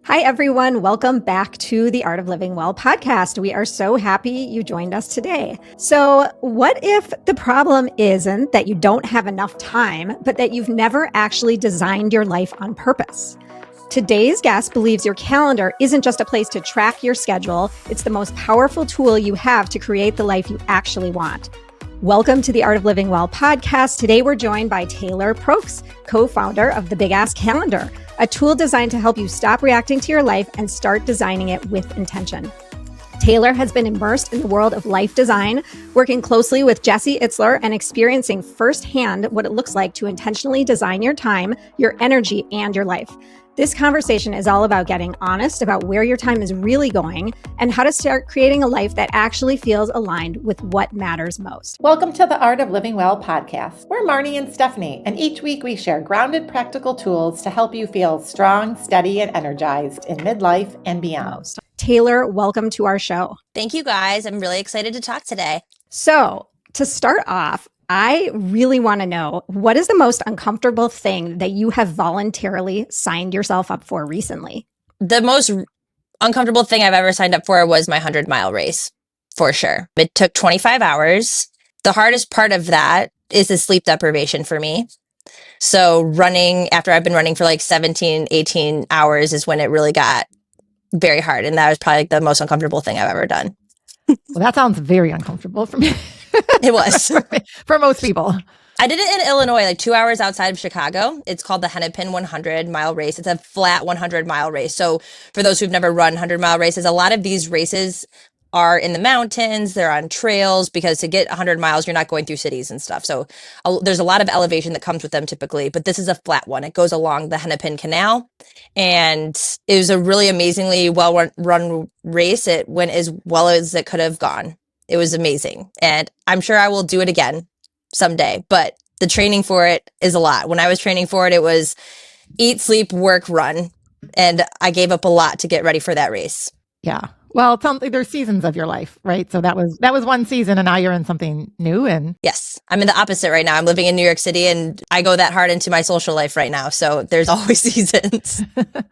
Hi, everyone. Welcome back to the Art of Living Well podcast. We are so happy you joined us today. So, what if the problem isn't that you don't have enough time, but that you've never actually designed your life on purpose? Today's guest believes your calendar isn't just a place to track your schedule, it's the most powerful tool you have to create the life you actually want. Welcome to the Art of Living Well podcast. Today, we're joined by Taylor Prokes, co-founder of the Big Ass Calendar, a tool designed to help you stop reacting to your life and start designing it with intention. Taylor has been immersed in the world of life design, working closely with Jesse Itzler and experiencing firsthand what it looks like to intentionally design your time, your energy, and your life. This conversation is all about getting honest about where your time is really going and how to start creating a life that actually feels aligned with what matters most. Welcome to the Art of Living Well podcast. We're Marnie and Stephanie, and each week we share grounded, practical tools to help you feel strong, steady, and energized in midlife and beyond. Taylor, welcome to our show. Thank you, guys. I'm really excited to talk today. So, to start off, I really want to know, what is the most uncomfortable thing that you have voluntarily signed yourself up for recently? The most uncomfortable thing I've ever signed up for was my 100-mile race, for sure. It took 25 hours. The hardest part of that is the sleep deprivation for me. So running, after I've been running for like 17, 18 hours is when it really got very hard. And that was probably like the most uncomfortable thing I've ever done. Well, that sounds very uncomfortable for me. It was. for most people. I did it in Illinois, like 2 hours outside of Chicago. It's called the Hennepin 100-mile race. It's a flat 100-mile race. So for those who've never run 100-mile races, a lot of these races are in the mountains. They're on trails because to get 100 miles, you're not going through cities and stuff. So there's a lot of elevation that comes with them typically, but this is a flat one. It goes along the Hennepin Canal, and it was a really amazingly well-run race. It went as well as it could have gone. It was amazing. And I'm sure I will do it again someday, but the training for it is a lot. When I was training for it, it was eat, sleep, work, run. And I gave up a lot to get ready for that race. Yeah. Well, it sounds like there's seasons of your life, right? So that was one season, and now you're in something new. And yes, I'm in the opposite right now. I'm living in New York City, and I go that hard into my social life right now. So there's always seasons.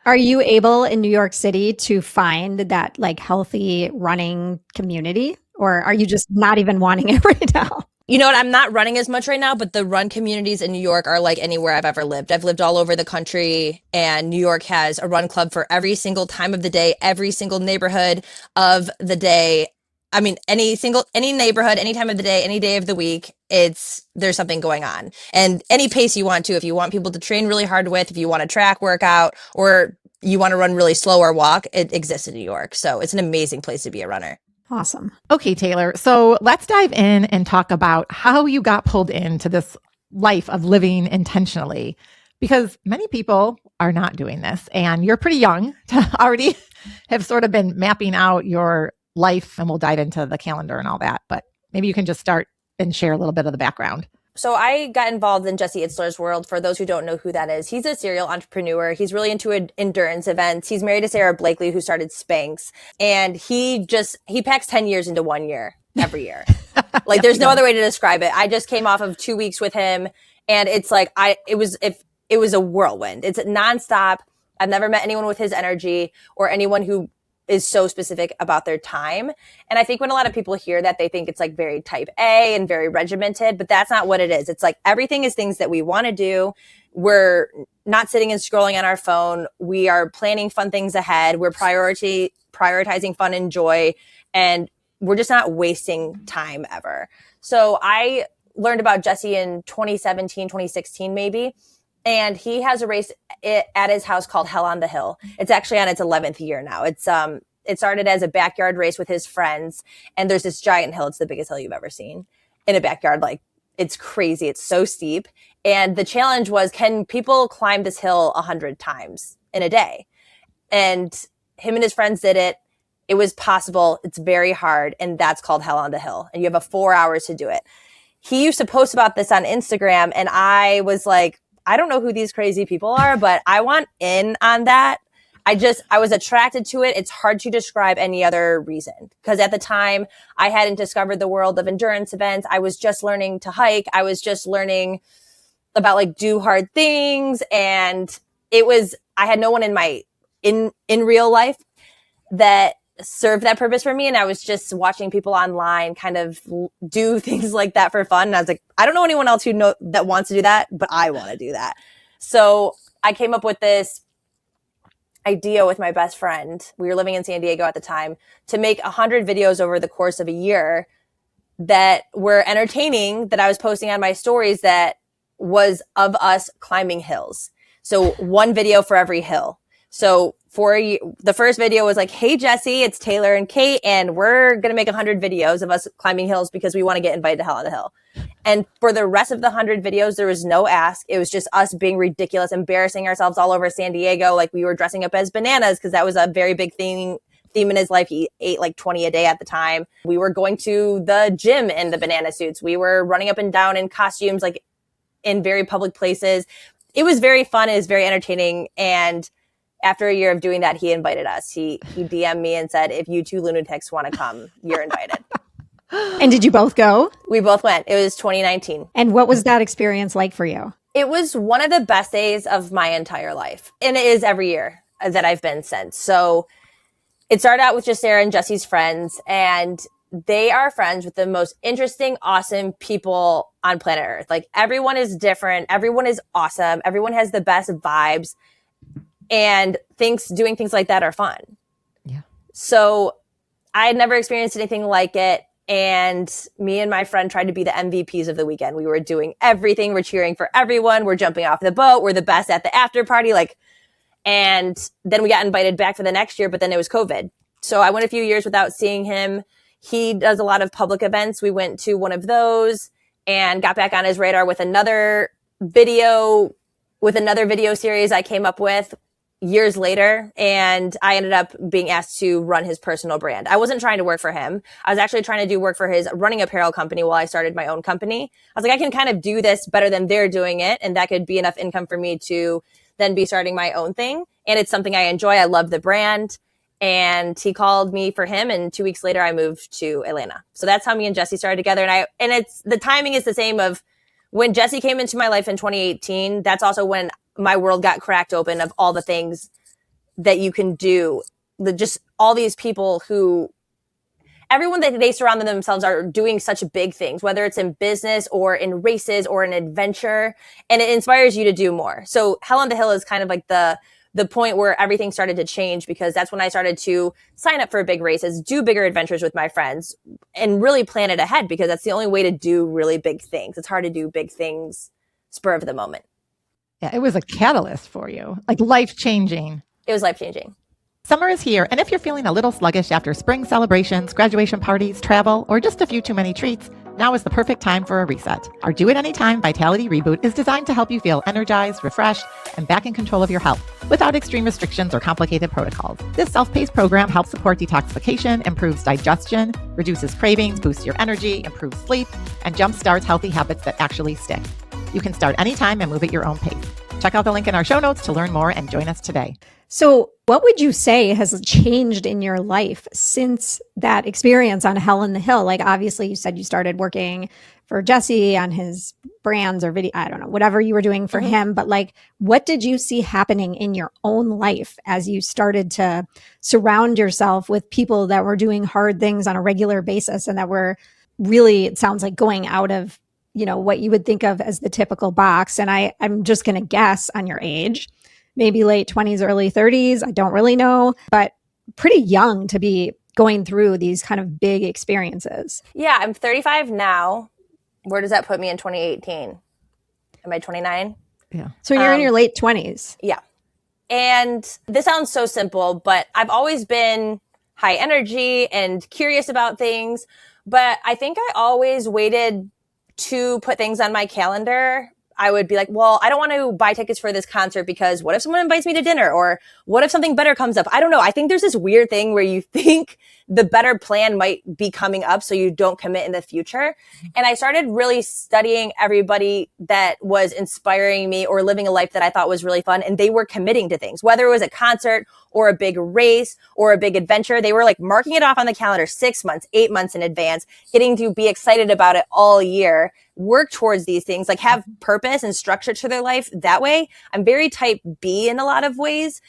Are you able in New York City to find that like healthy running community, or are you just not even wanting it right now? You know what? I'm not running as much right now, but the run communities in New York are like anywhere I've ever lived. I've lived all over the country, and New York has a run club for every single time of the day, every single neighborhood of the day. I mean, any neighborhood, any time of the day, any day of the week, there's something going on. And any pace you want to, if you want people to train really hard with, if you want a track workout, or you want to run really slow or walk, it exists in New York. So it's an amazing place to be a runner. Awesome. Okay, Taylor. So let's dive in and talk about how you got pulled into this life of living intentionally, because many people are not doing this, and you're pretty young to already have sort of been mapping out your life, and we'll dive into the calendar and all that. But maybe you can just start and share a little bit of the background. So I got involved in Jesse Itzler's world. For those who don't know who that is, he's a serial entrepreneur. He's really into endurance events. He's married to Sarah Blakely, who started Spanx. And he packs 10 years into 1 year, every year. Like there's no other way to describe it. I just came off of 2 weeks with him, and it's like, it was a whirlwind. It's nonstop. I've never met anyone with his energy or anyone who is so specific about their time. And I think when a lot of people hear that, they think it's like very type A and very regimented, but that's not what it is. It's like everything is things that we want to do. We're not sitting and scrolling on our phone. We are planning fun things ahead. We're prioritizing fun and joy, and we're just not wasting time ever. So I learned about Jesse in 2017, 2016, maybe. And he has a race at his house called Hell on the Hill. It's actually on its 11th year now. It started as a backyard race with his friends. And there's this giant hill. It's the biggest hill you've ever seen in a backyard. Like, it's crazy. It's so steep. And the challenge was, can people climb this hill 100 times in a day? And him and his friends did it. It was possible. It's very hard. And that's called Hell on the Hill. And you have 4 hours to do it. He used to post about this on Instagram. And I was like, I don't know who these crazy people are, but I want in on that. I was attracted to it. It's hard to describe any other reason, because at the time I hadn't discovered the world of endurance events. I was just learning to hike. I was just learning about like do hard things. And I had no one in my in real life that served that purpose for me. And I was just watching people online kind of do things like that for fun. And I was like, I don't know anyone else that wants to do that, but I want to do that. So I came up with this idea with my best friend. We were living in San Diego at the time, to make 100 videos over the course of a year that were entertaining, that I was posting on my stories, that was of us climbing hills. So one video for every hill. So the first video was like, hey, Jesse, it's Taylor and Kate, and we're going to make 100 videos of us climbing hills because we want to get invited to Hell on the Hill. And for the rest of the 100 videos, there was no ask. It was just us being ridiculous, embarrassing ourselves all over San Diego. Like, we were dressing up as bananas because that was a very big theme in his life. He ate like 20 a day at the time. We were going to the gym in the banana suits. We were running up and down in costumes, like in very public places. It was very fun. It was very entertaining. And after a year of doing that, he invited us. He DM'd me and said, if you two lunatics want to come, you're invited. And did you both go? We both went. It was 2019. And what was that experience like for you? It was one of the best days of my entire life. And it is every year that I've been since. So it started out with just Sarah and Jesse's friends, and they are friends with the most interesting, awesome people on planet Earth. Like, everyone is different. Everyone is awesome. Everyone has the best vibes, and doing things like that are fun. Yeah. So I had never experienced anything like it. And me and my friend tried to be the MVPs of the weekend. We were doing everything. We're cheering for everyone. We're jumping off the boat. We're the best at the after party. And then we got invited back for the next year, but then it was COVID. So I went a few years without seeing him. He does a lot of public events. We went to one of those and got back on his radar with another video series I came up with years later. And I ended up being asked to run his personal brand. I wasn't trying to work for him. I was actually trying to do work for his running apparel company while I started my own company. I was like, I can kind of do this better than they're doing it. And that could be enough income for me to then be starting my own thing. And it's something I enjoy. I love the brand. And he called me for him. And 2 weeks later, I moved to Atlanta. So that's how me and Jesse started together. And it's the timing is the same of when Jesse came into my life in 2018. That's also when my world got cracked open of all the things that you can do. Just all these people everyone that they surround themselves are doing such big things, whether it's in business or in races or in adventure, and it inspires you to do more. So Hell on the Hill is kind of like the point where everything started to change, because that's when I started to sign up for big races, do bigger adventures with my friends, and really plan it ahead, because that's the only way to do really big things. It's hard to do big things spur of the moment. Yeah, it was a catalyst for you, like life-changing. It was life-changing. Summer is here, and if you're feeling a little sluggish after spring celebrations, graduation parties, travel, or just a few too many treats, now is the perfect time for a reset. Our Do It Anytime Vitality Reboot is designed to help you feel energized, refreshed, and back in control of your health without extreme restrictions or complicated protocols. This self-paced program helps support detoxification, improves digestion, reduces cravings, boosts your energy, improves sleep, and jumpstarts healthy habits that actually stick. You can start anytime and move at your own pace. Check out the link in our show notes to learn more and join us today. So what would you say has changed in your life since that experience on Hell on the Hill? Like, obviously, you said you started working for Jesse on his brands or video, I don't know, whatever you were doing for him. But like, what did you see happening in your own life as you started to surround yourself with people that were doing hard things on a regular basis and that were really, it sounds like, going out of, what you would think of as the typical box? And I'm just going to guess on your age, maybe late 20s, early 30s. I don't really know, but pretty young to be going through these kind of big experiences. Yeah, I'm 35 now. Where does that put me in 2018? Am I 29? Yeah. So you're in your late 20s. Yeah. And this sounds so simple, but I've always been high energy and curious about things. But I think I always waited to put things on my calendar. I would be like, well, I don't want to buy tickets for this concert because what if someone invites me to dinner? Or what if something better comes up? I don't know. I think there's this weird thing where you think the better plan might be coming up so you don't commit in the future. And I started really studying everybody that was inspiring me or living a life that I thought was really fun. And they were committing to things, whether it was a concert or a big race or a big adventure. They were like marking it off on the calendar 6 months, 8 months in advance, getting to be excited about it all year, work towards these things, like have purpose and structure to their life that way. I'm very type B in a lot of ways,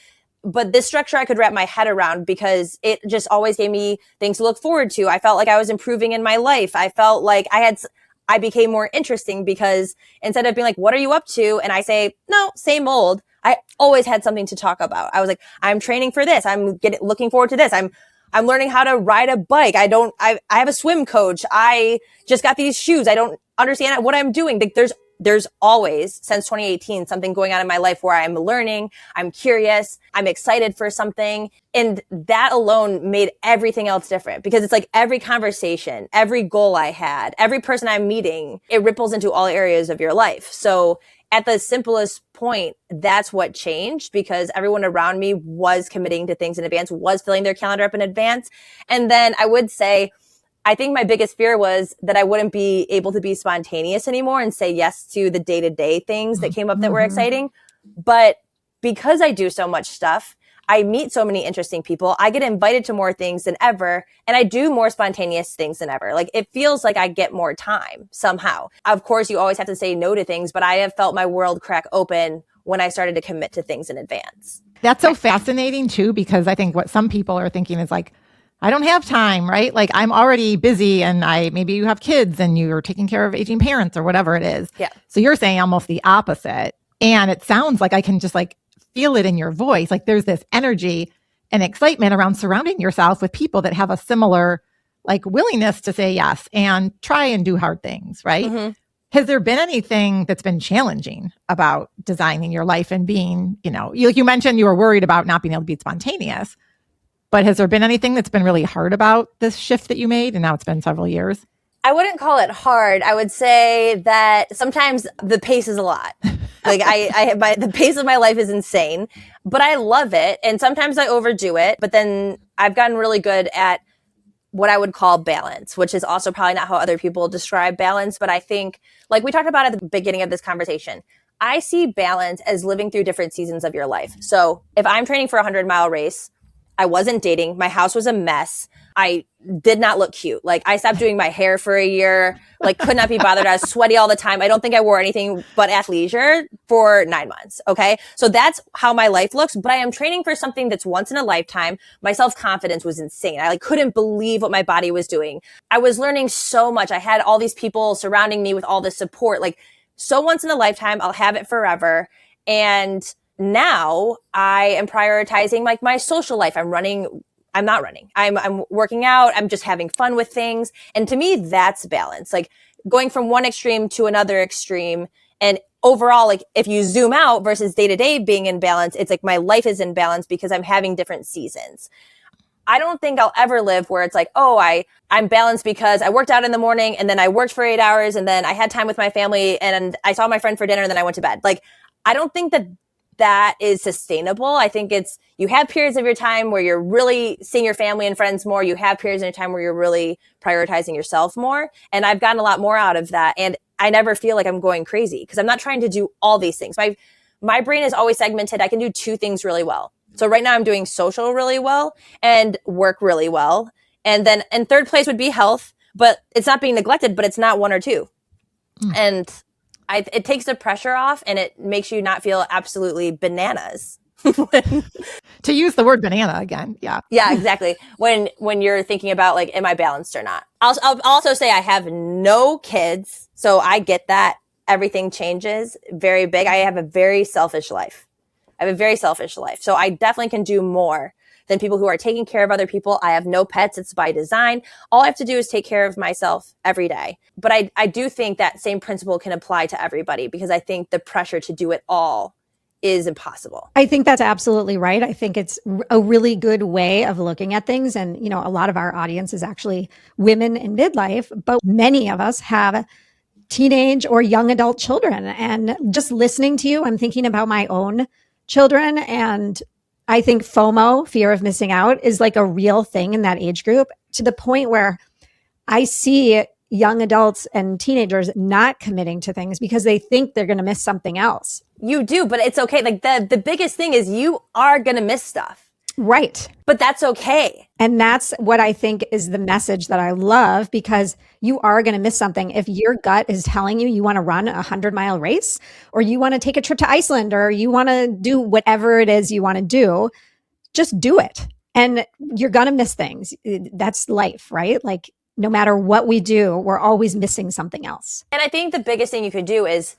but this structure I could wrap my head around because it just always gave me things to look forward to. I felt like I was improving in my life. I felt like I became more interesting because instead of being like, what are you up to? And I say, no, same old. I always had something to talk about. I was like, I'm training for this. I'm looking forward to this. I'm learning how to ride a bike. I have a swim coach. I just got these shoes. I don't understand what I'm doing. Like there's always, since 2018, something going on in my life where I'm learning, I'm curious, I'm excited for something. And that alone made everything else different because it's like every conversation, every goal I had, every person I'm meeting, it ripples into all areas of your life. So at the simplest point, that's what changed because everyone around me was committing to things in advance, was filling their calendar up in advance. And then I would say, I think my biggest fear was that I wouldn't be able to be spontaneous anymore and say yes to the day-to-day things that came up that were exciting. But because I do so much stuff, I meet so many interesting people. I get invited to more things than ever, and I do more spontaneous things than ever. Like it feels like I get more time somehow. Of course, you always have to say no to things, but I have felt my world crack open when I started to commit to things in advance. That's so fascinating too, because I think what some people are thinking is like, I don't have time, right? Like I'm already busy and maybe you have kids and you're taking care of aging parents or whatever it is. Yeah. So you're saying almost the opposite. And it sounds like I can just like feel it in your voice. Like there's this energy and excitement around surrounding yourself with people that have a similar like willingness to say yes and try and do hard things, right? Mm-hmm. Has there been anything that's been challenging about designing your life and being, you mentioned you were worried about not being able to be spontaneous. But has there been anything that's been really hard about this shift that you made? And now it's been several years. I wouldn't call it hard. I would say that sometimes the pace is a lot. Like the pace of my life is insane, but I love it. And sometimes I overdo it, but then I've gotten really good at what I would call balance, which is also probably not how other people describe balance. But I think like we talked about at the beginning of this conversation, I see balance as living through different seasons of your life. So if I'm training for a 100-mile race, I wasn't dating. My house was a mess. I did not look cute. Like I stopped doing my hair for a year, like could not be bothered. I was sweaty all the time. I don't think I wore anything but athleisure for 9 months. Okay. So that's how my life looks, but I am training for something that's once in a lifetime. My self-confidence was insane. I couldn't believe what my body was doing. I was learning so much. I had all these people surrounding me with all this support, like so once in a lifetime, I'll have it forever. And now I am prioritizing like my social life. I'm not running. I'm working out. I'm just having fun with things. And to me, that's balance. Like going from one extreme to another extreme. And overall, like if you zoom out versus day to day being in balance, it's like my life is in balance because I'm having different seasons. I don't think I'll ever live where it's like, oh, I'm balanced because I worked out in the morning and then I worked for 8 hours and then I had time with my family and I saw my friend for dinner and then I went to bed. Like, I don't think that is sustainable. I think you have periods of your time where you're really seeing your family and friends more. You have periods in your time where you're really prioritizing yourself more. And I've gotten a lot more out of that. And I never feel like I'm going crazy because I'm not trying to do all these things. My brain is always segmented. I can do 2 things really well. So right now I'm doing social really well and work really well. And then in third place would be health, but it's not being neglected, but it's not 1 or 2. And it takes the pressure off and it makes you not feel absolutely bananas. To use the word banana again. Yeah. Yeah, exactly. When you're thinking about like, am I balanced or not? I'll also say I have no kids. So I get that everything changes very big. I have a very selfish life. So I definitely can do more than people who are taking care of other people. I have no pets. It's by design. All I have to do is take care of myself every day. But I do think that same principle can apply to everybody because I think the pressure to do it all is impossible. I think that's absolutely right. I think it's a really good way of looking at things. And, a lot of our audience is actually women in midlife, but many of us have teenage or young adult children. And just listening to you, I'm thinking about my own children. And I think FOMO, fear of missing out, is like a real thing in that age group to the point where I see young adults and teenagers not committing to things because they think they're going to miss something else. You do, but it's okay. Like the biggest thing is you are going to miss stuff. Right. But that's okay. And that's what I think is the message that I love because you are going to miss something. If your gut is telling you want to run a 100-mile race or you want to take a trip to Iceland or you want to do whatever it is you want to do, just do it. And you're going to miss things. That's life, right? Like no matter what we do, we're always missing something else. And I think the biggest thing you could do is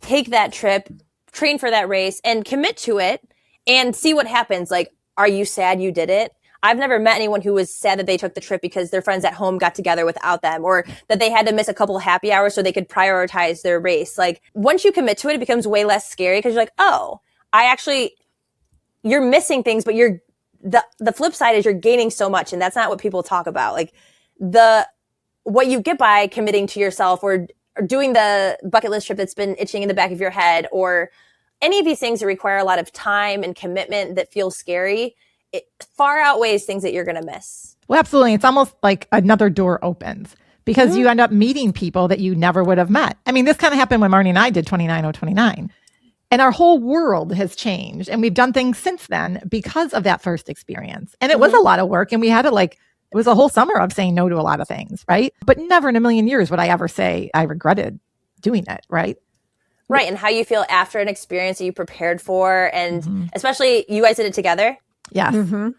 take that trip, train for that race, and commit to it and see what happens. Like, are you sad you did it? I've never met anyone who was sad that they took the trip because their friends at home got together without them, or that they had to miss a couple of happy hours so they could prioritize their race. Like, once you commit to it, it becomes way less scary because you're like, oh, you're missing things, but the flip side is you're gaining so much. And that's not what people talk about. Like what you get by committing to yourself or doing the bucket list trip that's been itching in the back of your head, or any of these things that require a lot of time and commitment that feel scary, it far outweighs things that you're going to miss. Well, absolutely. It's almost like another door opens because you end up meeting people that you never would have met. I mean, this kind of happened when Marnie and I did 29-0-29. And our whole world has changed. And we've done things since then because of that first experience. And it was a lot of work. And we had to it was a whole summer of saying no to a lot of things, right? But never in a million years would I ever say I regretted doing it, right? Right. And how you feel after an experience that you prepared for. And especially you guys did it together. Yes.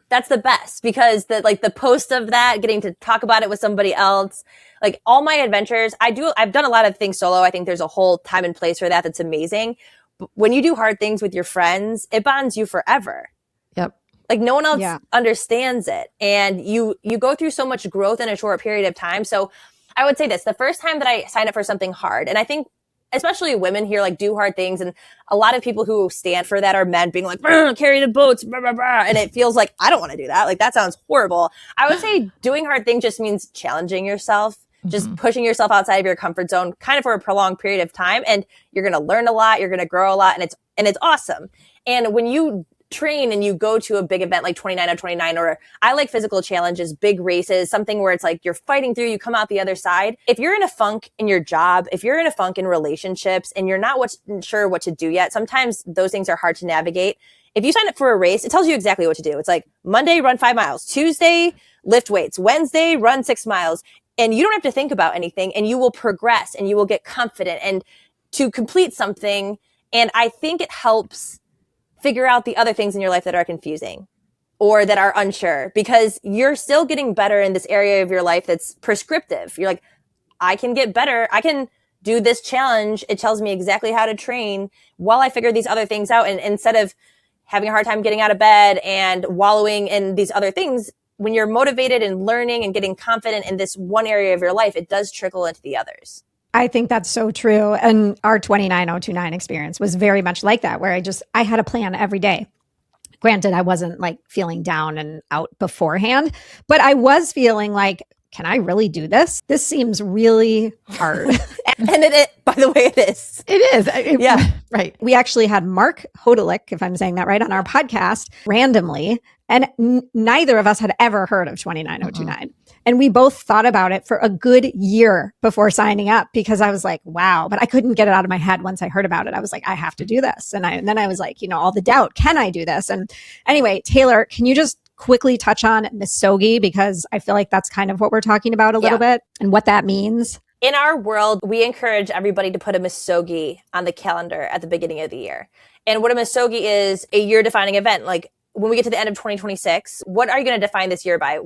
That's the best because the post of that, getting to talk about it with somebody else, like all my adventures, I've done a lot of things solo. I think there's a whole time and place for that. That's amazing. But when you do hard things with your friends, it bonds you forever. Yep. Like no one else understands it. And you go through so much growth in a short period of time. So I would say this, the first time that I signed up for something hard, and I think especially women here do hard things, and a lot of people who stand for that are men being like, carry the boats, blah, blah, blah. And it feels like I don't want to do that. Like that sounds horrible. I would say doing hard things just means challenging yourself, just pushing yourself outside of your comfort zone kind of for a prolonged period of time. And you're going to learn a lot, you're going to grow a lot, and it's awesome. And when you train and you go to a big event like 29-0-29, or I like physical challenges, big races, something where it's like you're fighting through, you come out the other side. If you're in a funk in your job, if you're in a funk in relationships and you're not sure what to do yet, sometimes those things are hard to navigate. If you sign up for a race, it tells you exactly what to do. It's like Monday, run 5 miles, Tuesday, lift weights, Wednesday, run 6 miles. And you don't have to think about anything, and you will progress and you will get confident and to complete something. And I think it helps figure out the other things in your life that are confusing or that are unsure, because you're still getting better in this area of your life that's prescriptive. You're like, I can get better. I can do this challenge. It tells me exactly how to train while I figure these other things out. And instead of having a hard time getting out of bed and wallowing in these other things, when you're motivated and learning and getting confident in this one area of your life, it does trickle into the others. I think that's so true. And our 29-0-29 experience was very much like that, where I had a plan every day. Granted, I wasn't feeling down and out beforehand, but I was feeling like, can I really do this? This seems really hard. And by the way, it is. It is. Yeah. Right. We actually had Mark Hodelick, if I'm saying that right, on our podcast randomly. And neither of us had ever heard of 29-0-29. And we both thought about it for a good year before signing up, because I was like, wow, but I couldn't get it out of my head once I heard about it. I was like, I have to do this. And then I was like, all the doubt, can I do this? And anyway, Taylor, can you just quickly touch on Misogi? Because I feel like that's kind of what we're talking about a little bit and what that means. In our world, we encourage everybody to put a Misogi on the calendar at the beginning of the year. And what a Misogi is, a year-defining event. Like when we get to the end of 2026, what are you going to define this year by?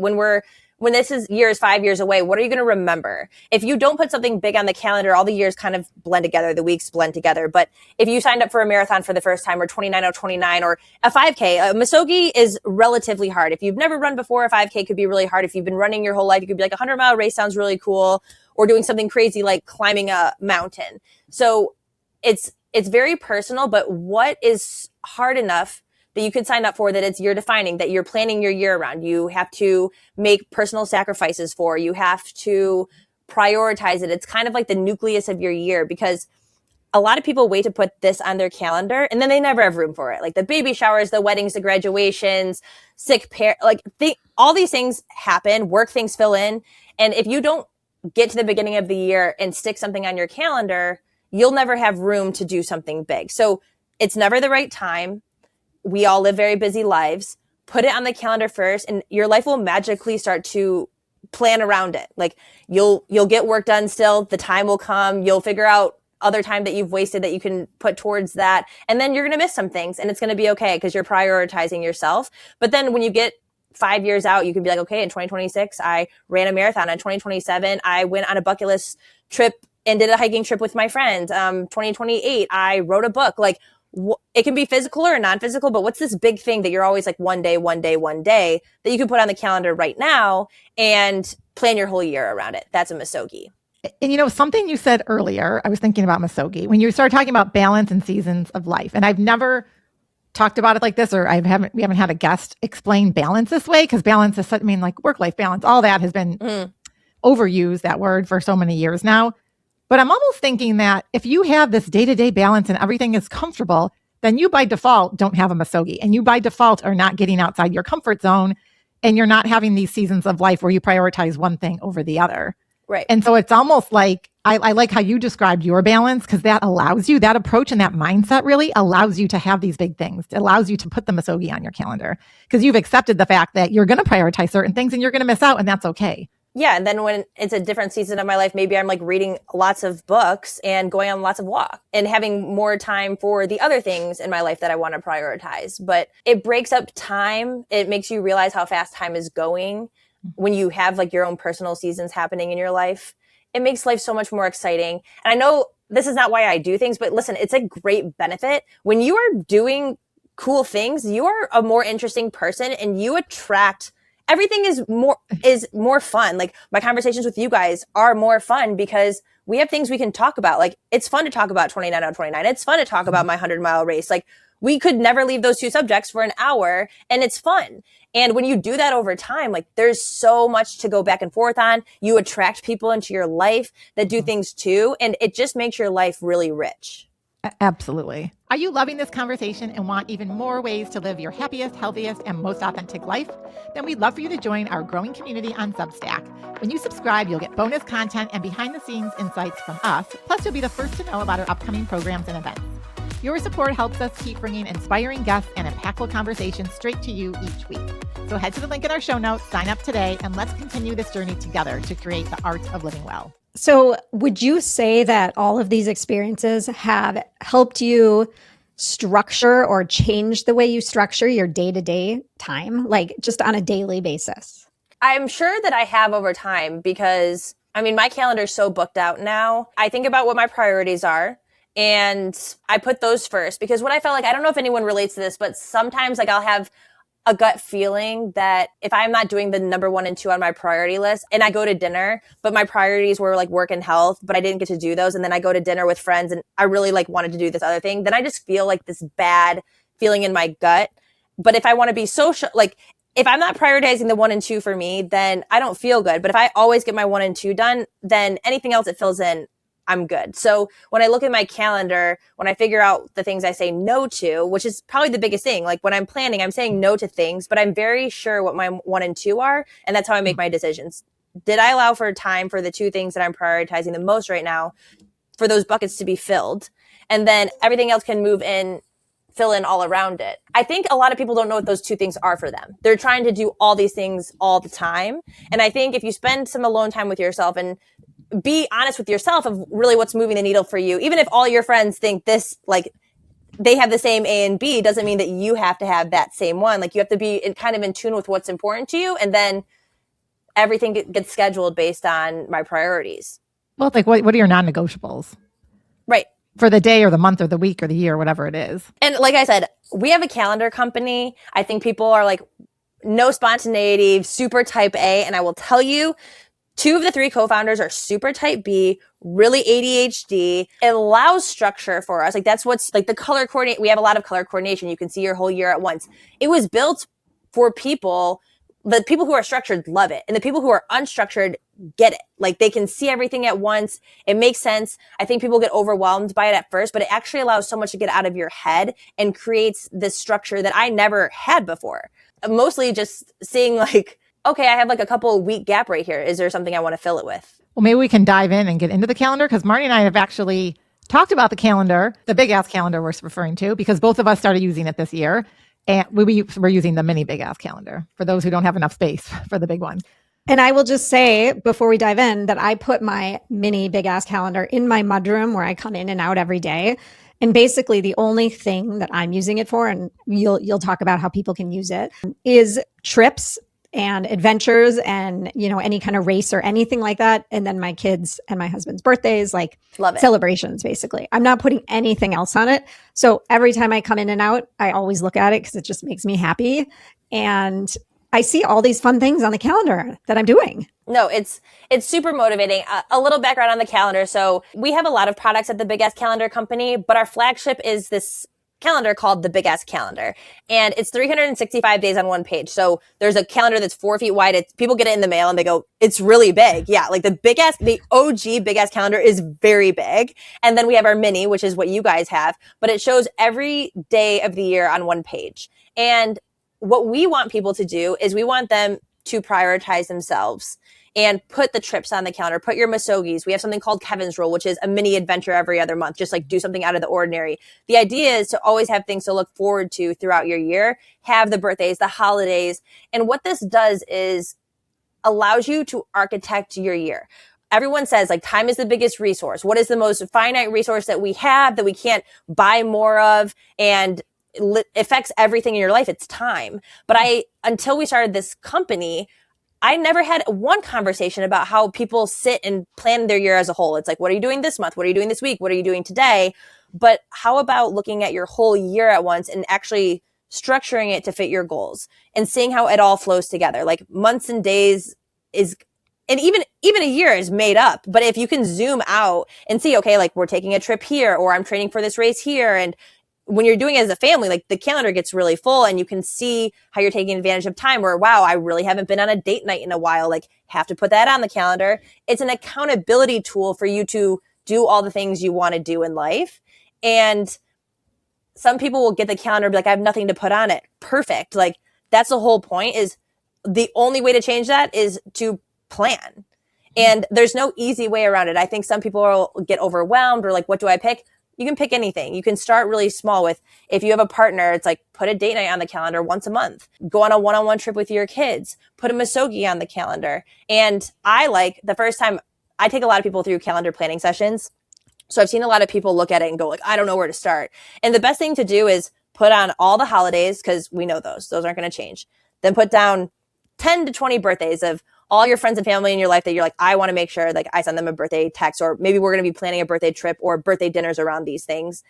When this year is 5 years away, what are you going to remember? If you don't put something big on the calendar, all the years kind of blend together, the weeks blend together. But if you signed up for a marathon for the first time, or 29-0-29, or a 5K, a Misogi is relatively hard. If you've never run before, a 5K could be really hard. If you've been running your whole life, it could be like a 100-mile race sounds really cool, or doing something crazy like climbing a mountain. So it's very personal, but what is hard enough that you could sign up for, that it's year defining, that you're planning your year around? You have to make personal sacrifices for, you have to prioritize it. It's kind of like the nucleus of your year, because a lot of people wait to put this on their calendar and then they never have room for it. Like the baby showers, the weddings, the graduations, sick parent, all these things happen, work things fill in. And if you don't get to the beginning of the year and stick something on your calendar, you'll never have room to do something big. So it's never the right time. We all live very busy lives. Put it on the calendar first, and your life will magically start to plan around it. Like you'll get work done still. The time will come. You'll figure out other time that you've wasted that you can put towards that. And then you're going to miss some things, and it's going to be okay because you're prioritizing yourself. But then when you get 5 years out, you can be like, okay, in 2026, I ran a marathon. In 2027, I went on a bucket list trip and did a hiking trip with my friends. 2028, I wrote a book. Like, it can be physical or non-physical, but what's this big thing that you're always like one day that you can put on the calendar right now and plan your whole year around it? That's a Misogi. And something you said earlier, I was thinking about Misogi, when you started talking about balance and seasons of life. And I've never talked about it like this, or we haven't had a guest explain balance this way, because balance is like work-life balance, all that has been overused, that word, for so many years now. But I'm almost thinking that if you have this day-to-day balance and everything is comfortable, then you by default don't have a Misogi, and you by default are not getting outside your comfort zone, and you're not having these seasons of life where you prioritize one thing over the other. Right. And so it's almost like, I like how you described your balance, because that allows you, that approach and that mindset really allows you to have these big things. It allows you to put the Misogi on your calendar because you've accepted the fact that you're going to prioritize certain things and you're going to miss out, and that's okay. Yeah. And then when it's a different season of my life, maybe I'm like reading lots of books and going on lots of walks and having more time for the other things in my life that I want to prioritize. But it breaks up time. It makes you realize how fast time is going when you have like your own personal seasons happening in your life. It makes life so much more exciting. And I know this is not why I do things, but listen, it's a great benefit. When you are doing cool things, you are a more interesting person and you attract, everything is more fun. Like my conversations with you guys are more fun because we have things we can talk about. Like it's fun to talk about 29 out of 29. It's fun to talk about my 100-mile race. Like we could never leave those two subjects for an hour, and it's fun. And when you do that over time, like there's so much to go back and forth on. You attract people into your life that do things too. And it just makes your life really rich. Absolutely. Are you loving this conversation and want even more ways to live your happiest, healthiest, and most authentic life? Then we'd love for you to join our growing community on Substack. When you subscribe, you'll get bonus content and behind-the-scenes insights from us. Plus, you'll be the first to know about our upcoming programs and events. Your support helps us keep bringing inspiring guests and impactful conversations straight to you each week. So head to the link in our show notes, sign up today, and let's continue this journey together to create the art of living well. So would you say that all of these experiences have helped you structure or change the way you structure your day-to-day time, like just on a daily basis? I'm sure that I have over time because, my calendar is so booked out now. I think about what my priorities are and I put those first because what I felt like, I don't know if anyone relates to this, but sometimes like I'll have a gut feeling that if I'm not doing the number 1 and 2 on my priority list and I go to dinner, but my priorities were like work and health, but I didn't get to do those. And then I go to dinner with friends and I really like wanted to do this other thing. Then I just feel like this bad feeling in my gut. But if I want to be social, like if I'm not prioritizing the 1 and 2 for me, then I don't feel good. But if I always get my 1 and 2 done, then anything else that fills in, I'm good. So when I look at my calendar, when I figure out the things I say no to, which is probably the biggest thing, like when I'm planning, I'm saying no to things, but I'm very sure what my 1 and 2 are. And that's how I make my decisions. Did I allow for time for the 2 things that I'm prioritizing the most right now for those buckets to be filled? And then everything else can fill in all around it. I think a lot of people don't know what those 2 things are for them. They're trying to do all these things all the time. And I think if you spend some alone time with yourself and be honest with yourself of really what's moving the needle for you. Even if all your friends think this, like they have the same A and B, doesn't mean that you have to have that same one. Like you have to be kind of in tune with what's important to you. And then everything gets scheduled based on my priorities. Well, it's like, what are your non-negotiables? Right. For the day or the month or the week or the year, whatever it is. And like I said, we have a calendar company. I think people are like, no spontaneity, super type A. And I will tell you, 2 of the 3 co-founders are super type B, really ADHD. It allows structure for us. Like that's what's like the color coordinate. We have a lot of color coordination. You can see your whole year at once. It was built for people. The people who are structured love it. And the people who are unstructured get it. Like they can see everything at once. It makes sense. I think people get overwhelmed by it at first, but it actually allows so much to get out of your head and creates this structure that I never had before. Mostly just seeing like, okay, I have like a couple week gap right here. Is there something I want to fill it with? Well, maybe we can dive in and get into the calendar because Marnie and I have actually talked about the calendar, the big ass calendar we're referring to, because both of us started using it this year. And we're using the mini big ass calendar for those who don't have enough space for the big one. And I will just say before we dive in that I put my mini big ass calendar in my mudroom where I come in and out every day. And basically the only thing that I'm using it for, and you'll talk about how people can use it, is trips and adventures and, you know, any kind of race or anything like that. And then my kids and my husband's birthdays, like Love it. celebrations, basically. I'm not putting anything else on it. So every time I come in and out, I always look at it because it just makes me happy. And I see all these fun things on the calendar that I'm doing. No, it's super motivating. A little background on the calendar. So we have a lot of products at the Big Ass Calendar Company, but our flagship is this calendar called the Big Ass Calendar. And it's 365 days on one page. So there's a calendar that's 4 feet wide. People get it in the mail and they go, it's really big. Yeah, like the OG Big Ass Calendar is very big. And then we have our mini, which is what you guys have, but it shows every day of the year on one page. And what we want people to do is we want them to prioritize themselves and put the trips on the calendar, put your Misogis. We have something called Kevin's Rule, which is a mini adventure every other month, just like do something out of the ordinary. The idea is to always have things to look forward to throughout your year, have the birthdays, the holidays. And what this does is allows you to architect your year. Everyone says like time is the biggest resource. What is the most finite resource that we have that we can't buy more of? And affects everything in your life. It's time. But until we started this company, I never had one conversation about how people sit and plan their year as a whole. It's like, what are you doing this month? What are you doing this week? What are you doing today? But how about looking at your whole year at once and actually structuring it to fit your goals and seeing how it all flows together? Like months and days and even a year is made up. But if you can zoom out and see, okay, like we're taking a trip here, or I'm training for this race here, and when you're doing it as a family, like the calendar gets really full and you can see how you're taking advantage of time, or, wow, I really haven't been on a date night in a while. Like have to put that on the calendar. It's an accountability tool for you to do all the things you want to do in life. And some people will get the calendar and be like, I have nothing to put on it. Perfect. Like that's the whole point, is the only way to change that is to plan. And there's no easy way around it. I think some people will get overwhelmed or like, what do I pick? You can pick anything. You can start really small with, if you have a partner, it's like put a date night on the calendar once a month. Go on a one-on-one trip with your kids. Put a Misogi on the calendar. And I like the first time I take a lot of people through calendar planning sessions. So I've seen a lot of people look at it and go like, I don't know where to start. And the best thing to do is put on all the holidays, because we know those aren't going to change. Then put down 10 to 20 birthdays of all your friends and family in your life that you're like, I want to make sure like I send them a birthday text, or maybe we're going to be planning a birthday trip or birthday dinners around these things.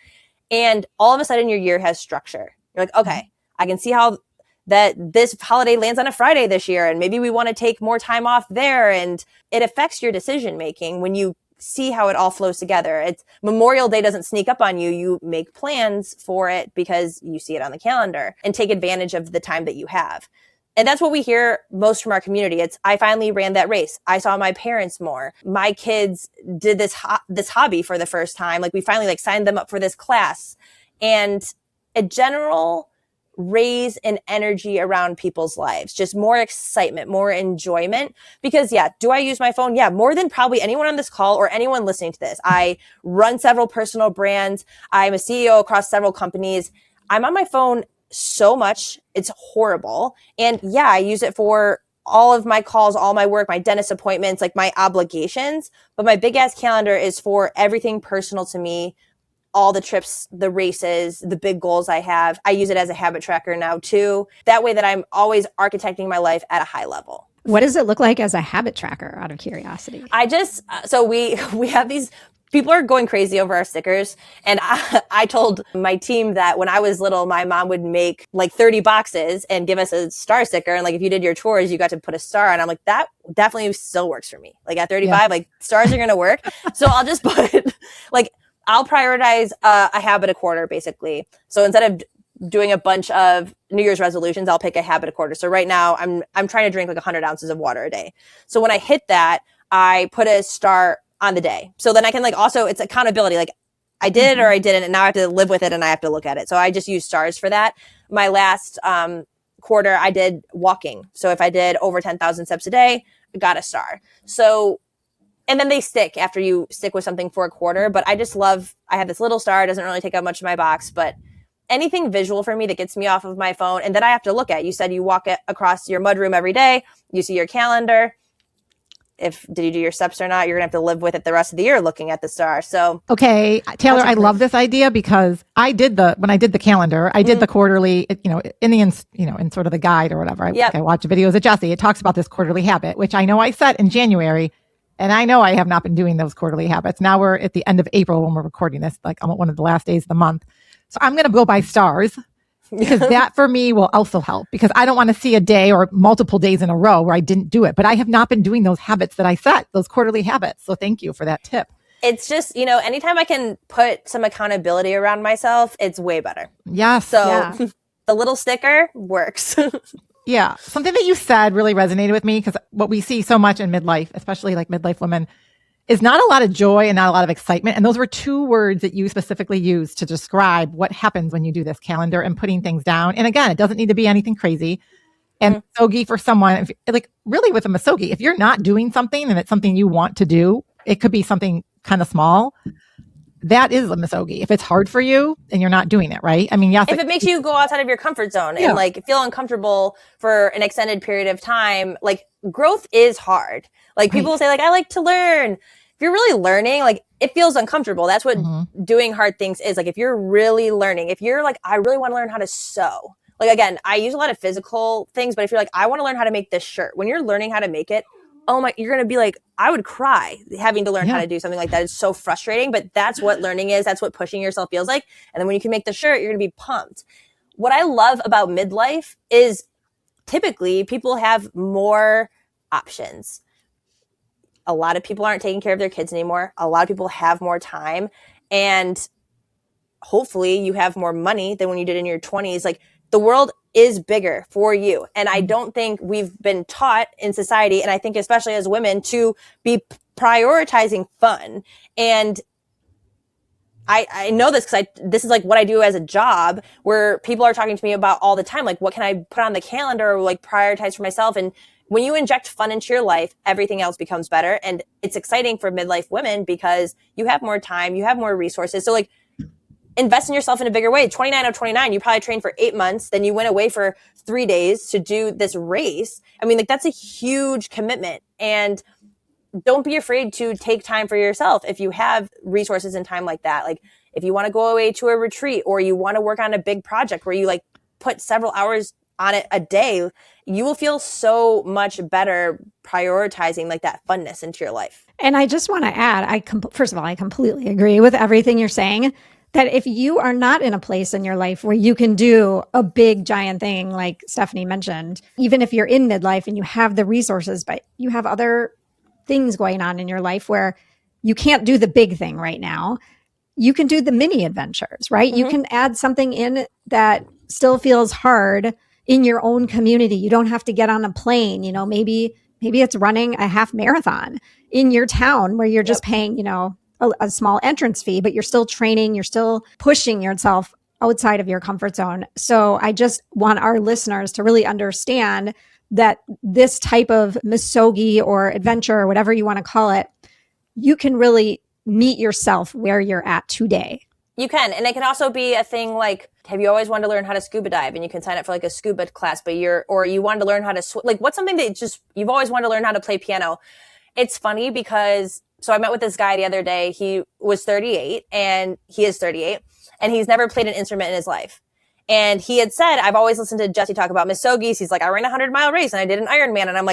And all of a sudden your year has structure. You're like, okay, I can see how that this holiday lands on a Friday this year, and maybe we want to take more time off there. And it affects your decision making when you see how it all flows together. It's Memorial Day doesn't sneak up on you. You make plans for it because you see it on the calendar and take advantage of the time that you have. And that's what we hear most from our community. It's, I finally ran that race. I saw my parents more. My kids did this hobby for the first time. Like we finally like signed them up for this class, and a general raise in energy around people's lives, just more excitement, more enjoyment. Because yeah, do I use my phone? Yeah, more than probably anyone on this call or anyone listening to this. I run several personal brands. I'm a CEO across several companies. I'm on my phone so much. It's horrible. And yeah, I use it for all of my calls, all my work, my dentist appointments, like my obligations. But my big ass calendar is for everything personal to me, all the trips, the races, the big goals I have. I use it as a habit tracker now too. That way that I'm always architecting my life at a high level. What does it look like as a habit tracker, out of curiosity? So we have these, people are going crazy over our stickers. And I told my team that when I was little, my mom would make like 30 boxes and give us a star sticker. And like, if you did your chores, you got to put a star on. I'm like, that definitely still works for me. Like at 35, like stars are going to work. So I'll just put like, I'll prioritize a habit a quarter basically. So instead of doing a bunch of New Year's resolutions, I'll pick a habit a quarter. So right now I'm trying to drink like 100 ounces of water a day. So when I hit that, I put a star on the day. So then I can like, also it's accountability. Like I did it or I didn't, and now I have to live with it and I have to look at it. So I just use stars for that. My last quarter, I did walking. So if I did over 10,000 steps a day, I got a star. So, and then they stick after you stick with something for a quarter. But I have this little star. It doesn't really take up much of my box, but anything visual for me that gets me off of my phone and that I have to look at. You said you walk across your mudroom every day. You see your calendar. did you do your steps or not? You're gonna have to live with it the rest of the year looking at the star. So okay, Taylor, I love this idea because when I did the calendar, I did the quarterly, in sort of the guide or whatever. I watch videos of Jesse. It talks about this quarterly habit, which I know I set in January. And I know I have not been doing those quarterly habits. Now we're at the end of April when we're recording this, like on one of the last days of the month. So I'm going to go by stars because that for me will also help, because I don't want to see a day or multiple days in a row where I didn't do it. But I have not been doing those habits that I set, those quarterly habits. So thank you for that tip. It's just, anytime I can put some accountability around myself, it's way better. Yes. So the little sticker works. Yeah. Something that you said really resonated with me, because what we see so much in midlife, especially like midlife women, is not a lot of joy and not a lot of excitement. And those were two words that you specifically used to describe what happens when you do this calendar and putting things down. And again, it doesn't need to be anything crazy. And Misogi for someone, really with a Misogi, if you're not doing something and it's something you want to do, it could be something kind of small. That is a Misogi. If it's hard for you and you're not doing it, right? I mean, yes. If it makes you go outside of your comfort zone and feel uncomfortable for an extended period of time, growth is hard. People say I like to learn. If you're really learning, it feels uncomfortable. That's what doing hard things is. If you're really learning, if you're I really want to learn how to sew. Again, I use a lot of physical things, but if you're I want to learn how to make this shirt, when you're learning how to make it, oh my, you're going to be I would cry having to learn how to do something like that. It's so frustrating, but that's what learning is. That's what pushing yourself feels like. And then when you can make the shirt, you're going to be pumped. What I love about midlife is typically people have more options. A lot of people aren't taking care of their kids anymore. A lot of people have more time, and hopefully you have more money than when you did in your 20s. The world is bigger for you. And I don't think we've been taught in society, and I think especially as women, to be prioritizing fun. And I know this because this is what I do as a job, where people are talking to me about all the time, what can I put on the calendar or prioritize for myself? And when you inject fun into your life, everything else becomes better. And it's exciting for midlife women because you have more time, you have more resources. So invest in yourself in a bigger way. 29 of 29, you probably trained for 8 months. Then you went away for 3 days to do this race. I mean, that's a huge commitment. And don't be afraid to take time for yourself if you have resources and time like that. If you want to go away to a retreat, or you want to work on a big project where you put several hours on it a day, you will feel so much better prioritizing that funness into your life. And I just want to add, first of all, I completely agree with everything you're saying. That if you are not in a place in your life where you can do a big giant thing like Stephanie mentioned, even if you're in midlife and you have the resources, but you have other things going on in your life where you can't do the big thing right now, you can do the mini adventures, right? You can add something in that still feels hard in your own community. You don't have to get on a plane. Maybe it's running a half marathon in your town where you're just paying, a small entrance fee, but you're still training, you're still pushing yourself outside of your comfort zone. So I just want our listeners to really understand that this type of Misogi or adventure or whatever you want to call it, you can really meet yourself where you're at today. You can. And it can also be a thing have you always wanted to learn how to scuba dive, and you can sign up for a scuba class, but you wanted to learn how to what's something that you've always wanted to learn how to play piano. It's funny because so I met with this guy the other day. He was 38 and he is 38 and he's never played an instrument in his life. And he had said, I've always listened to Jesse talk about Misogis. He's I ran a 100-mile race and I did an Ironman. And I'm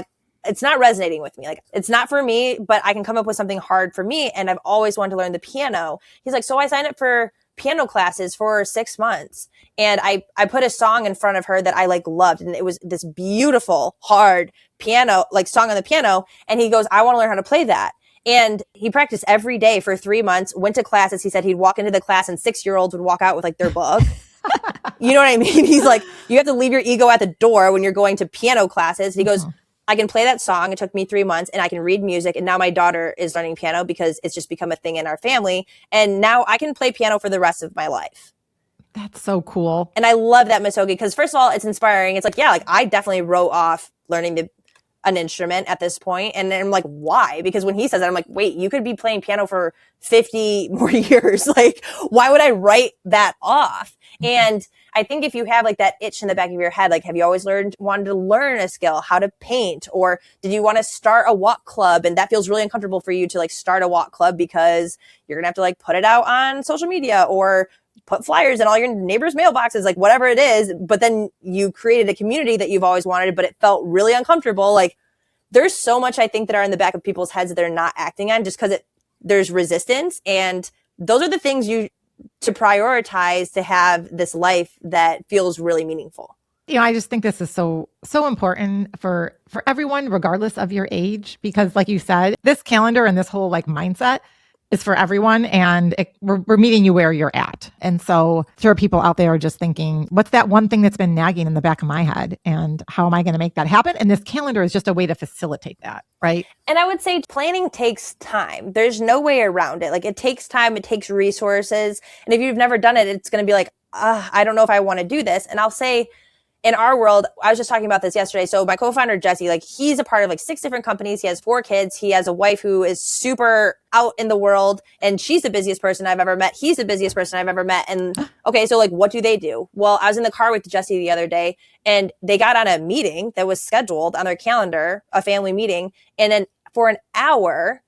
it's not resonating with me. It's not for me, but I can come up with something hard for me. And I've always wanted to learn the piano. He's so I signed up for piano classes for 6 months. And I put a song in front of her that I loved. And it was this beautiful, hard piano, song on the piano. And he goes, I want to learn how to play that. And he practiced every day for 3 months, went to classes. He said he'd walk into the class and 6-year-olds would walk out with their book. You know what I mean? He's you have to leave your ego at the door when you're going to piano classes. He goes, I can play that song. It took me 3 months and I can read music. And now my daughter is learning piano because it's just become a thing in our family. And now I can play piano for the rest of my life. That's so cool. And I love that Misogi because first of all, it's inspiring. It's I definitely wrote off learning an instrument at this point. And I'm why? Because when he says that, I'm wait, you could be playing piano for 50 more years. Why would I write that off? And I think if you have like that itch in the back of your head, like, have you always wanted to learn a skill, how to paint, or did you want to start a walk club? And that feels really uncomfortable for you to like start a walk club because you're going to have to like put it out on social media or put flyers in all your neighbors' mailboxes, like whatever it is. But then you created a community that you've always wanted, but it felt really uncomfortable. Like, there's so much I think that are in the back of people's heads that they're not acting on just because there's resistance. And those are the things to prioritize to have this life that feels really meaningful. I just think this is so important for everyone, regardless of your age, because like you said, this calendar and this whole like mindset is for everyone, and we're meeting you where you're at. And so there are people out there just thinking, what's that one thing that's been nagging in the back of my head, and how am I going to make that happen? And this calendar is just a way to facilitate that, right? And I would say planning takes time. There's no way around it. Like, it takes time, it takes resources. And if you've never done it, it's going to be like, I don't know if I want to do this. And I'll say, in our world, I was just talking about this yesterday. So my co-founder, Jesse, like, he's a part of like 6 different companies. He has 4 kids. He has a wife who is super out in the world, and she's the busiest person I've ever met. He's the busiest person I've ever met. And okay, so like, what do they do? Well, I was in the car with Jesse the other day, and they got on a meeting that was scheduled on their calendar, a family meeting. And then for an hour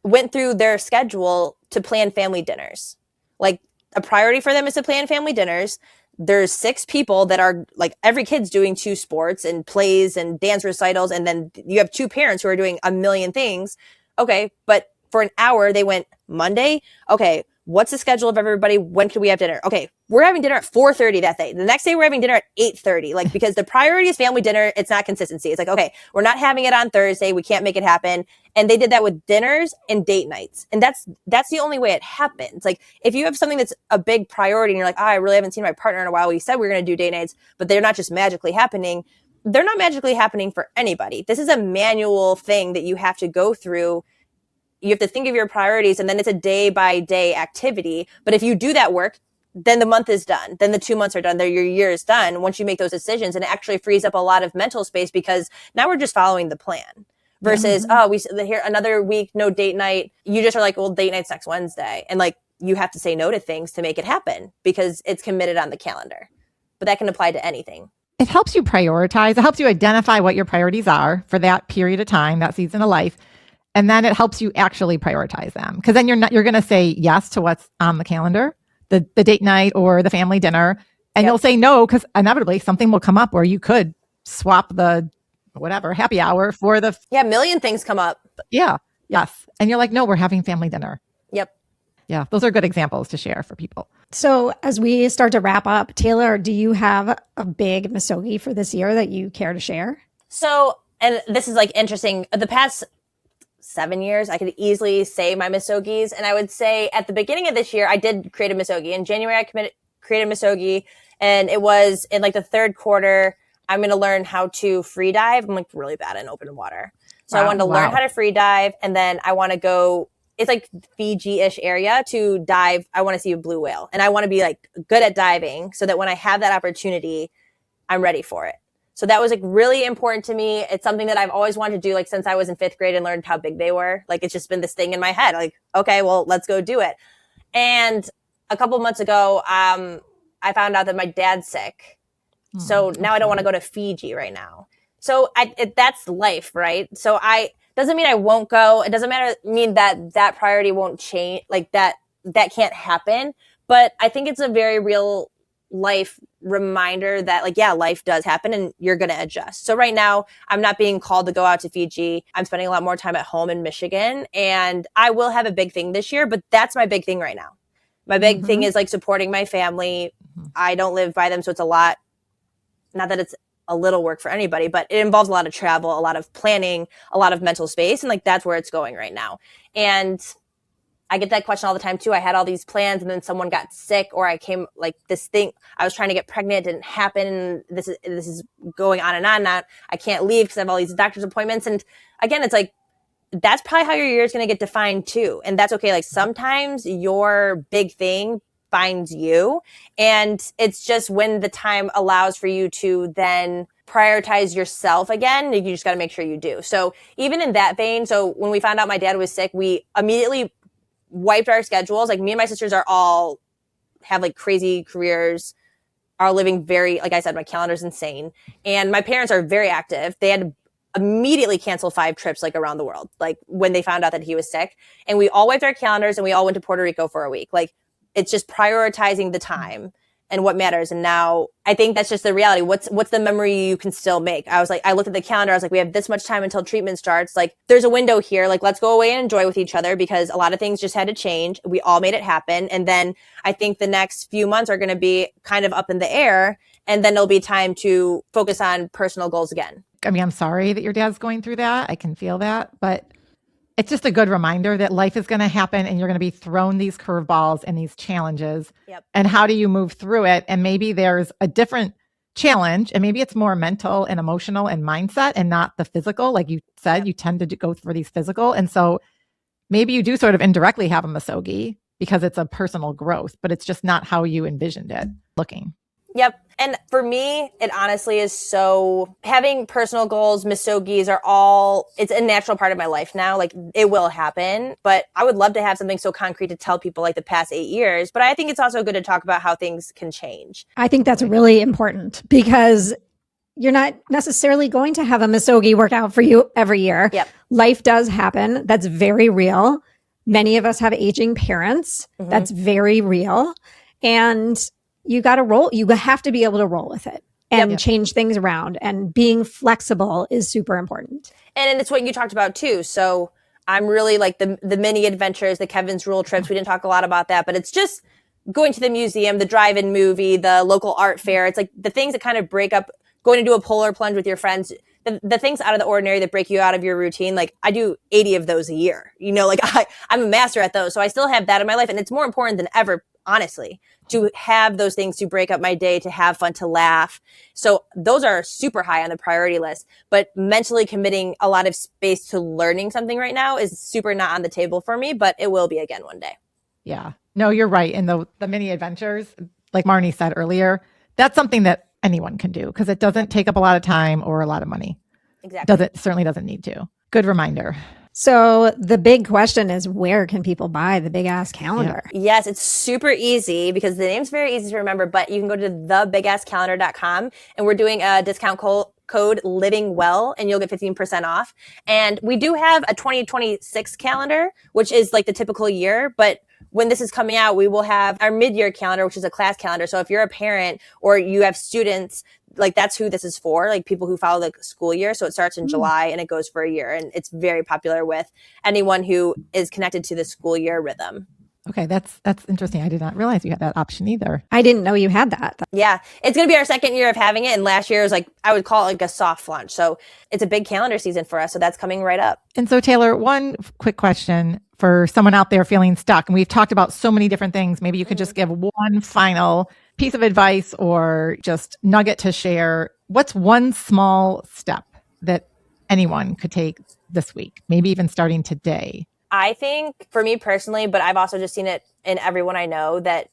went through their schedule to plan family dinners. Like, a priority for them is to plan family dinners. There's 6 people that are like, every kid's doing 2 sports and plays and dance recitals. And then you have 2 parents who are doing a million things. Okay. But for an hour, they went Monday. Okay. What's the schedule of everybody? When can we have dinner? Okay. We're having dinner at 4:30 that day. The next day we're having dinner at 8:30. Like, because the priority is family dinner. It's not consistency. It's like, okay, we're not having it on Thursday. We can't make it happen. And they did that with dinners and date nights. And that's the only way it happens. Like, if you have something that's a big priority and you're like, I really haven't seen my partner in a while. We said we were going to do date nights, but they're not just magically happening. They're not magically happening for anybody. This is a manual thing that you have to go through. You have to think of your priorities, and then it's a day by day activity. But if you do that work, then the month is done. Then the 2 months are done. Then your year is done once you make those decisions. And it actually frees up a lot of mental space, because now we're just following the plan versus, we here another week, no date night. You just are like, well, date night's next Wednesday. And like, you have to say no to things to make it happen because it's committed on the calendar. But that can apply to anything. It helps you prioritize. It helps you identify what your priorities are for that period of time, that season of life. And then it helps you actually prioritize them, because then you're going to say yes to what's on the calendar, the date night or the family dinner, and you'll say no because inevitably something will come up where you could swap the whatever happy hour for the a million things come up. Yes, and you're like, no, we're having family dinner. Yep. Yeah, those are good examples to share for people. So as we start to wrap up, Taylor, do you have a big Misogi for this year that you care to share? So, and this is like interesting. The past 7 years, I could easily say my Misogis. And I would say at the beginning of this year, I did create a Misogi. In January, I created Misogi, and it was in like the 3rd quarter, I'm going to learn how to free dive. I'm like really bad in open water. So I wanted to learn how to free dive. And then I want to go, it's like Fiji-ish area to dive. I want to see a blue whale, and I want to be like good at diving so that when I have that opportunity, I'm ready for it. So that was like really important to me. It's something that I've always wanted to do, like since I was in 5th grade and learned how big they were. Like, it's just been this thing in my head. Like, okay, well, let's go do it. And a couple of months ago, I found out that my dad's sick. So now I don't want to go to Fiji right now. So that's life, right? So doesn't mean I won't go. It doesn't mean that priority won't change. Like that can't happen. But I think it's a very real life reminder that like, yeah, life does happen and you're going to adjust. So right now I'm not being called to go out to Fiji. I'm spending a lot more time at home in Michigan, and I will have a big thing this year, but that's my big thing right now. My big thing is like supporting my family. I don't live by them. So it's a lot, not that it's a little work for anybody, but it involves a lot of travel, a lot of planning, a lot of mental space. And like, that's where it's going right now. And I get that question all the time too. I had all these plans and then someone got sick, or I came like this thing, I was trying to get pregnant, it didn't happen. And this is going on and on. Now I can't leave because I have all these doctor's appointments. And again, it's like, that's probably how your year is going to get defined too. And that's okay. Like, sometimes your big thing finds you, and it's just when the time allows for you to then prioritize yourself again, you just got to make sure you do. So even in that vein, so when we found out my dad was sick, we immediately wiped our schedules. Like, me and my sisters are all have like crazy careers. are living very, like I said, my calendar's insane. And my parents are very active. They had to immediately cancel 5 trips like around the world, like when they found out that he was sick. And we all wiped our calendars and we all went to Puerto Rico for a week. Like it's just prioritizing the time and what matters. And now I think that's just the reality. What's the memory you can still make? I was like, I looked at the calendar. I was like, we have this much time until treatment starts. Like there's a window here. Like let's go away and enjoy with each other because a lot of things just had to change. We all made it happen. And then I think the next few months are going to be kind of up in the air. And then there'll be time to focus on personal goals again. I mean, I'm sorry that your dad's going through that. I can feel that, but it's just a good reminder that life is going to happen and you're going to be thrown these curveballs and these challenges. Yep. And how do you move through it? And maybe there's a different challenge and maybe it's more mental and emotional and mindset and not the physical. Like you said, you tend to go for these physical. And so maybe you do sort of indirectly have a misogi because it's a personal growth, but it's just not how you envisioned it looking. Yep. And for me, it honestly is so having personal goals, misogis are all, it's a natural part of my life now. Like it will happen, but I would love to have something so concrete to tell people like the past 8 years. But I think it's also good to talk about how things can change. I think that's really important because you're not necessarily going to have a misogi workout for you every year. Yep. Life does happen. That's very real. Many of us have aging parents. Mm-hmm. That's very real. And you got to roll. You have to be able to roll with it and change things around. And being flexible is super important. And it's what you talked about too. So I'm really like the mini adventures, the Kevin's Rule trips. We didn't talk a lot about that, but it's just going to the museum, the drive-in movie, the local art fair. It's like the things that kind of break up, going to do a polar plunge with your friends, the things out of the ordinary that break you out of your routine. Like I do 80 of those a year, you know, like I'm a master at those. So I still have that in my life. And it's more important than ever, honestly, to have those things to break up my day, to have fun, to laugh. So those are super high on the priority list, but mentally committing a lot of space to learning something right now is super not on the table for me, but it will be again one day. Yeah, no, you're right. And the mini adventures, like Marnie said earlier, that's something that anyone can do because it doesn't take up a lot of time or a lot of money. Exactly. Certainly doesn't need to. Good reminder. So the big question is, where can people buy the big ass calendar? Yeah. Yes, it's super easy because the name's very easy to remember, but you can go to thebigAssCalendar.com and we're doing a discount code Living Well and you'll get 15% off. And we do have a 2026 calendar, which is like the typical year, but when this is coming out, we will have our mid-year calendar, which is a class calendar. So if you're a parent or you have students, like that's who this is for, like people who follow the school year. So it starts in July and it goes for a year. And it's very popular with anyone who is connected to the school year rhythm. Okay, that's interesting. I did not realize you had that option either. I didn't know you had that. Yeah, it's going to be our second year of having it. And last year was like, I would call it like a soft launch. So it's a big calendar season for us. So that's coming right up. And so Taylor, one quick question for someone out there feeling stuck. And we've talked about so many different things. Maybe you could just give one final piece of advice or just nugget to share. What's one small step that anyone could take this week, maybe even starting today? I think for me personally, but I've also just seen it in everyone I know, that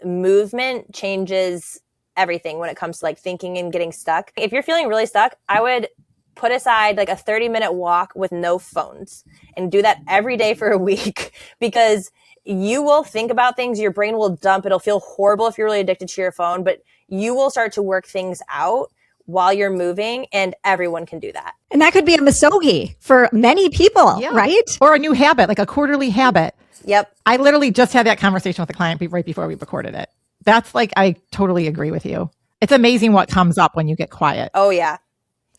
movement changes everything when it comes to like thinking and getting stuck. If you're feeling really stuck, I would put aside like a 30-minute walk with no phones and do that every day for a week because you will think about things. Your brain will dump. It'll feel horrible if you're really addicted to your phone, but you will start to work things out while you're moving, and everyone can do that. And that could be a misogi for many people, right? Or a new habit, like a quarterly habit. Yep. I literally just had that conversation with a client right before we recorded it. That's like, I totally agree with you. It's amazing what comes up when you get quiet. Oh, yeah.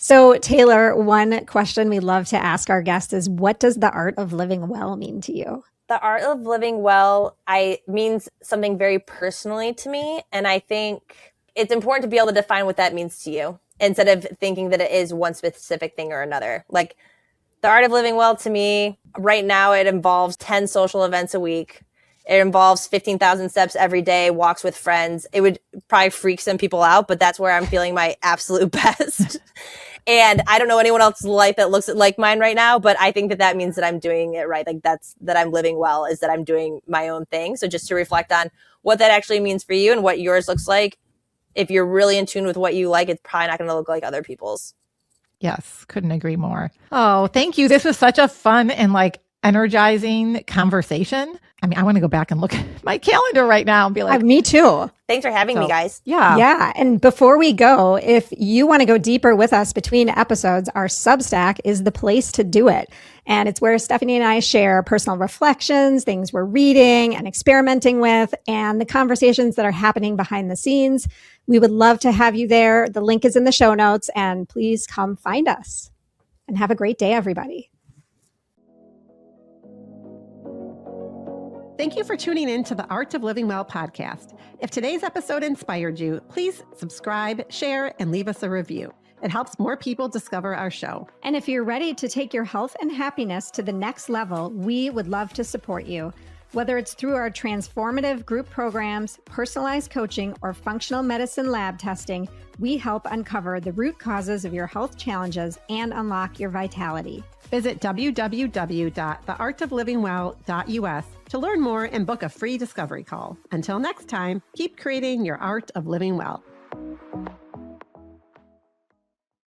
So Taylor, one question we love to ask our guests is, what does the art of living well mean to you? The art of living well means something very personally to me. And I think it's important to be able to define what that means to you instead of thinking that it is one specific thing or another. Like the art of living well to me right now, it involves 10 social events a week. It involves 15,000 steps every day, walks with friends. It would probably freak some people out, but that's where I'm feeling my absolute best. And I don't know anyone else's life that looks like mine right now, but I think that means that I'm doing it right. Like that I'm living well, is that I'm doing my own thing. So just to reflect on what that actually means for you and what yours looks like. If you're really in tune with what you like, it's probably not going to look like other people's. Yes, couldn't agree more. Oh, thank you. This was such a fun and like energizing conversation. I mean, I want to go back and look at my calendar right now and be like, Me too. Thanks for having me, guys. Yeah. Yeah. And before we go, if you want to go deeper with us between episodes, our Substack is the place to do it. And it's where Stephanie and I share personal reflections, things we're reading and experimenting with, and the conversations that are happening behind the scenes. We would love to have you there. The link is in the show notes, and please come find us. And have a great day, everybody. Thank you for tuning in to the Art of Living Well podcast. If today's episode inspired you, please subscribe, share, and leave us a review. It helps more people discover our show. And if you're ready to take your health and happiness to the next level, we would love to support you. Whether it's through our transformative group programs, personalized coaching, or functional medicine lab testing, we help uncover the root causes of your health challenges and unlock your vitality. Visit www.theartoflivingwell.us to learn more and book a free discovery call. Until next time, keep creating your art of living well.